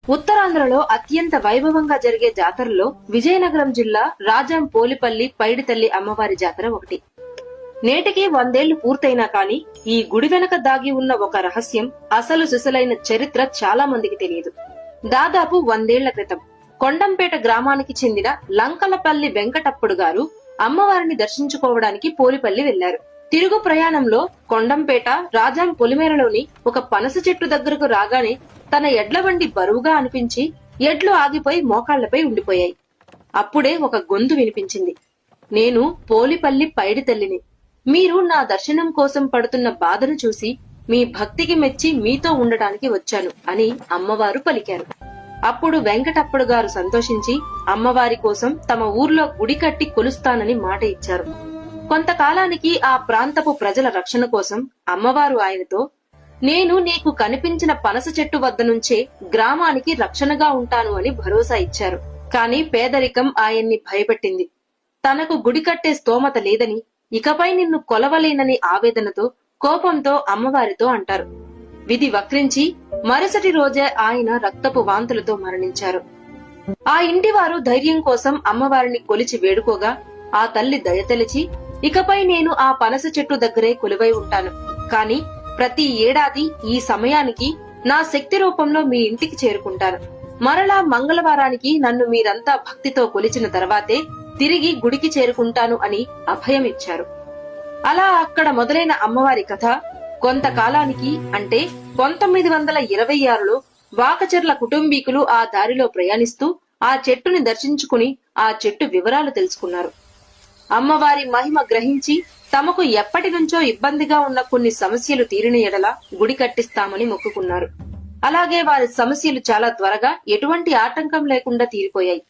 ఉత్తరాంధ్రలో అత్యంత వైభవంగా జరిగే జాతరలో విజయనగరం జిల్లా రాజాం పోలిపల్లి పైడితల్లి అమ్మవారి జాతర ఒకటి. నేటికి 100 ఏళ్లు పూర్తయినా కాని ఈ గుడి వెనక దాగి ఉన్న ఒక రహస్యం, అసలు సిసలైన చరిత్ర చాలా మందికి తెలియదు. దాదాపు 100 ఏళ్ల క్రితం కొండంపేట గ్రామానికి చెందిన లంకలపల్లి వెంకటప్పుడు గారు అమ్మవారిని దర్శించుకోవడానికి పోలిపల్లి వెళ్లారు. తిరుగు ప్రయాణంలో కొండంపేట రాజాం పొలిమేరలోని ఒక పనస చెట్టు దగ్గరకు రాగానే తన ఎడ్ల బండి బరువుగా అనిపించి ఎడ్లు ఆగిపోయి మోకాళ్లపై ఉండిపోయాయి. అప్పుడే ఒక గొంతు వినిపించింది. నేను పోలిపల్లి పైడితల్లిని. మీరు నా దర్శనం కోసం పడుతున్న బాధను చూసి మీ భక్తికి మెచ్చి మీతో ఉండటానికి వచ్చాను అని అమ్మవారు పలికారు. అప్పుడు వెంకటప్పుడు గారు సంతోషించి అమ్మవారి కోసం తమ ఊర్లో గుడి కట్టి కొలుస్తానని మాట ఇచ్చారు. కొంతకాలానికి ఆ ప్రాంతపు ప్రజల రక్షణ కోసం అమ్మవారు ఆయనతో, నేను నీకు కనిపించిన పనస చెట్టు వద్ద నుంచే గ్రామానికి రక్షణగా ఉంటాను అని భరోసా ఇచ్చారు. కాని పేదరికం ఆయన్ని భయపెట్టింది. తనకు గుడి కట్టే స్తోమత లేదని, ఇకపై నిన్ను కొలవలేనని ఆవేదనతో, కోపంతో అమ్మవారితో అంటారు. విధి వక్రించి మరుసటి రోజే ఆయన రక్తపు వాంతులతో మరణించారు. ఆ ఇంటివారు ధైర్యం కోసం అమ్మవారిని కొలిచి వేడుకోగా ఆ తల్లి దయతెలిచి, ఇకపై నేను ఆ పనస చెట్టు దగ్గరే కొలువై ఉంటాను. కాని ప్రతి ఏడాది ఈ సమయానికి నా శక్తి రూపంలో మీ ఇంటికి చేరుకుంటాను. మరలా మంగళవారానికి నన్ను మీరంతా భక్తితో కొలిచిన తర్వాతే తిరిగి గుడికి చేరుకుంటాను అని అభయం ఇచ్చారు. అలా అక్కడ మొదలైన అమ్మవారి కథ కొంతకాలానికి, అంటే 1926లో వాకచర్ల కుటుంబీకులు ఆ దారిలో ప్రయాణిస్తూ ఆ చెట్టుని దర్శించుకుని ఆ చెట్టు వివరాలు తెలుసుకున్నారు. అమ్మవారి మహిమ గ్రహించి తమకు ఎప్పటి నుంచో ఇబ్బందిగా ఉన్న కొన్ని సమస్యలు తీరిన ఎడల గుడి కట్టిస్తామని మొక్కుకున్నారు. అలాగే వారి సమస్యలు చాలా త్వరగా ఎటువంటి ఆటంకం లేకుండా తీరిపోయాయి.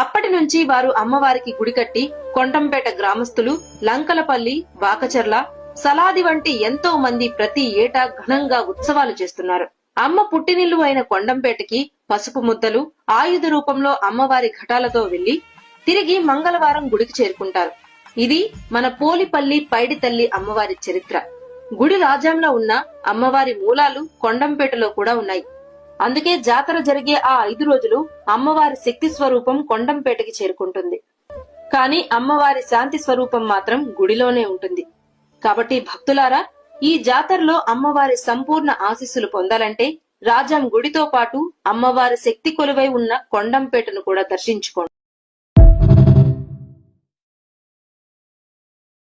అప్పటి నుంచి వారు అమ్మవారికి గుడి కట్టి కొండంపేట గ్రామస్తులు, లంకలపల్లి, వాకచర్ల, సలాది వంటి ఎంతో మంది ప్రతి ఏటా ఘనంగా ఉత్సవాలు చేస్తున్నారు. అమ్మ పుట్టినిల్లు అయిన కొండంపేటకి పసుపు ముద్దలు, ఆయుధ రూపంలో అమ్మవారి ఘటాలతో వెళ్లి తిరిగి మంగళవారం గుడికి చేరుకుంటారు. ఇది మన పోలిపల్లి పైడితల్లి అమ్మవారి చరిత్ర. గుడి రాజ్యంలో ఉన్న అమ్మవారి మూలాలు కొండంపేటలో కూడా ఉన్నాయి. అందుకే జాతర జరిగే ఆ 5 రోజులు అమ్మవారి శక్తి స్వరూపం కొండంపేటకి చేరుకుంటుంది. కాని అమ్మవారి శాంతి స్వరూపం మాత్రం గుడిలోనే ఉంటుంది. కాబట్టి భక్తులారా, ఈ జాతరలో అమ్మవారి సంపూర్ణ ఆశీస్సులు పొందాలంటే రాజాం గుడితో పాటు అమ్మవారి శక్తి కొలువై ఉన్న కొండంపేటను కూడా దర్శించుకోండి.